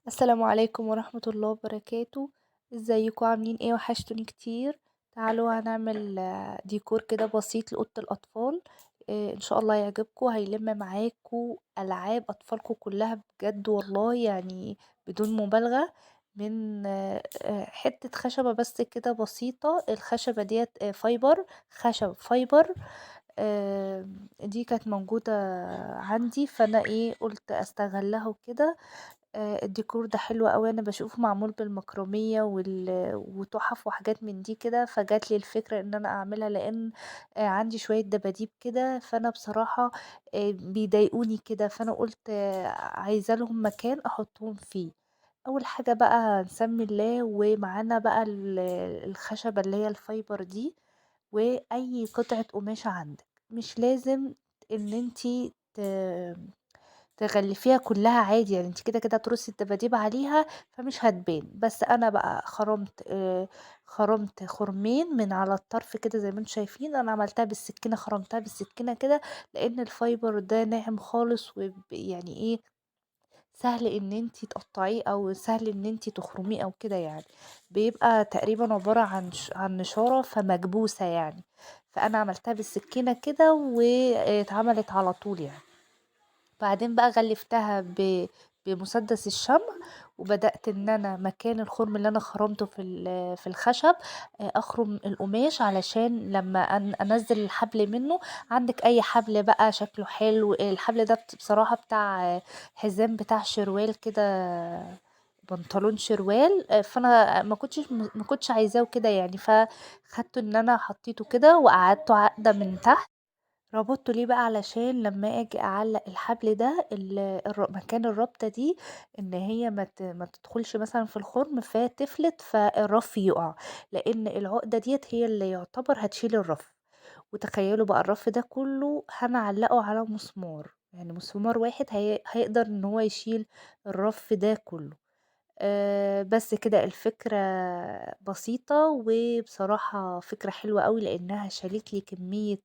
السلام عليكم ورحمة الله وبركاته. ازيكم عاملين ايه؟ وحشتوني كتير. تعالوا هنعمل ديكور كده بسيط لأوضة الأطفال. ان شاء الله يعجبكم، هيلم معاكم ألعاب أطفالكم كلها بجد والله، يعني بدون مبالغة. من حتة خشبة بس كده بسيطة. الخشبة ديت فايبر، خشب فايبر. دي كانت موجودة عندي، فانا قلت استغلها وكده. الديكور ده حلو قوي، انا بشوفه معمول بالمكرمية وتحف وحاجات من دي كده، فجات لي الفكرة ان انا اعملها، لان عندي شوية دباديب كده، فانا بصراحة بيضايقوني كده، فانا قلت عايزة لهم مكان احطهم فيه. اول حاجة بقى هنسمي الله، ومعانا بقى الخشبة اللي هي الفايبر دي، واي قطعة قماشة عندك. مش لازم ان انتي تغلفيها كلها عادي، يعني انت كده كده ترصي الدباديب عليها فمش هتبان. بس انا بقى خرمت خرمين من على الطرف كده زي ما انتم شايفين. انا عملتها بالسكينة، خرمتها بالسكينة كده، لان الفايبر ده ناعم خالص، ويعني سهل ان انتي تقطعيه او سهل ان انتي تخرميه او كده يعني. بيبقى تقريبا عبارة عن نشارة فمكبوسة يعني. فانا عملتها بالسكينة كده واتعملت على طول يعني. بعدين بقى غلفتها بمسدس الشمع، وبدأت ان انا مكان الخرم اللي انا خرمته في الخشب اخرم القماش، علشان لما انزل الحبل منه. عندك اي حبل بقى شكله حلو. الحبل ده بصراحة بتاع حزام بتاع شروال كده، بنطلون شروال. فانا ما كنتش عايزاه كده يعني، فخدته ان انا حطيته كده وقعدته عقدة من تحت. ربطته ليه بقى؟ علشان لما اجي اعلق الحبل ده مكان الربطة دي، ان هي ما تدخلش مثلا في الخرم فتفلت فالرف يقع، لان العقدة ديت هي اللي يعتبر هتشيل الرف. وتخيلوا بقى الرف ده كله هنعلقه على مسمار، يعني مسمار واحد هيقدر ان هو يشيل الرف ده كله. بس كده الفكرة بسيطة، وبصراحة فكرة حلوة قوي، لأنها شالت لي كمية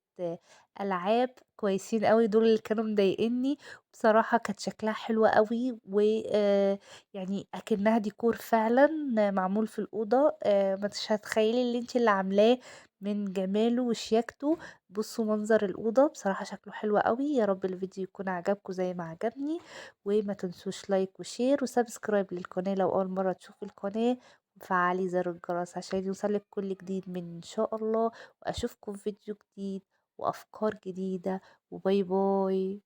ألعاب كويسين قوي، دول اللي كانوا مضايقني. بصراحة كانت شكلها حلوة قوي، ويعني أكنها ديكور فعلا معمول في الأوضة. مش هتخيلي اللي انتي اللي عاملاه من جماله وشياكته. بصوا منظر الأوضة بصراحة شكله حلو قوي. يا رب الفيديو يكون عجبكم زي ما عجبني، وما تنسوش لايك وشير وسبسكرايب للقناة لو أول مرة تشوفي القناة، وفعلي زر الجرس عشان يوصلك كل جديد من إن شاء الله. وأشوفكم في فيديو جديد وأفكار جديدة، وباي باي.